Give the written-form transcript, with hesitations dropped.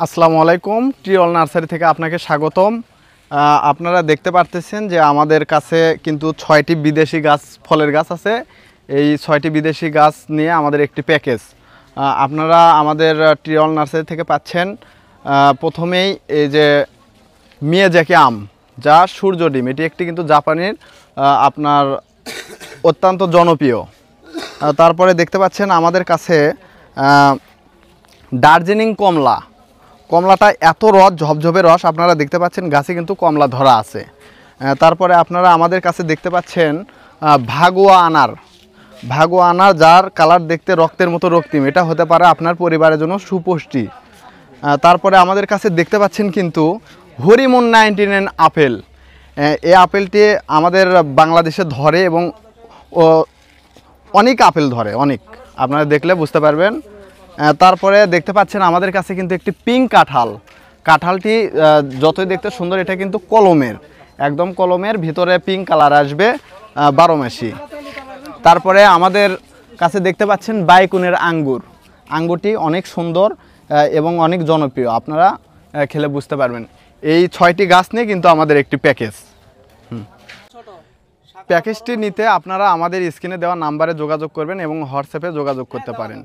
আসসালামু আলাইকুম, ট্রিঅল নার্সারি থেকে আপনাকে স্বাগতম। আপনারা দেখতে পারতেছেন যে আমাদের কাছে কিন্তু 6টি বিদেশি গাছ, ফলের গাছ আছে। এই 6টি বিদেশি গাছ নিয়ে আমাদের একটি প্যাকেজ আপনারা আমাদের ট্রিঅল নার্সারি থেকে পাচ্ছেন। প্রথমেই এই যে মিয়াজাকি আম, যা সূর্য ডিম, এটি একটি কিন্তু জাপানের আপনার অত্যন্ত জনপ্রিয়। তারপরে দেখতে পাচ্ছেন আমাদের কাছে দার্জিলিং কমলা। কমলাটা এত রস, ঝপঝপে রস, আপনারা দেখতে পাচ্ছেন গাছে কিন্তু কমলা ধরা আছে। তারপরে আপনারা আমাদের কাছে দেখতে পাচ্ছেন ভাগুয়া আনার। ভাগুয়া আনার, যার কালার দেখতে রক্তের মতো রক্তিম, এটা হতে পারে আপনার পরিবারের জন্য সুপুষ্টি। তারপরে আমাদের কাছে দেখতে পাচ্ছেন কিন্তু হরিমন 99 আপেল। এই আপেলটি আমাদের বাংলাদেশে ধরে এবং অনেক আপেল ধরে, অনেক, আপনারা দেখলে বুঝতে পারবেন। তারপরে দেখতে পাচ্ছেন আমাদের কাছে কিন্তু একটি পিঙ্ক কাঁঠাল। কাঁঠালটি যতই দেখতে সুন্দর, এটা কিন্তু কলমের, একদম কলমের ভিতরে পিঙ্ক কালার আসবে 12 মাসি। তারপরে আমাদের কাছে দেখতে পাচ্ছেন বাইকুনের আঙ্গুর। আঙ্গুরটি অনেক সুন্দর এবং অনেক জনপ্রিয়, আপনারা খেলে বুঝতে পারবেন। এই 6টি গাছ নিয়ে কিন্তু আমাদের একটি প্যাকেজ। প্যাকেজটি নিতে আপনারা আমাদের স্ক্রিনে দেওয়া নাম্বারে যোগাযোগ করবেন এবং হোয়াটসঅ্যাপে যোগাযোগ করতে পারেন।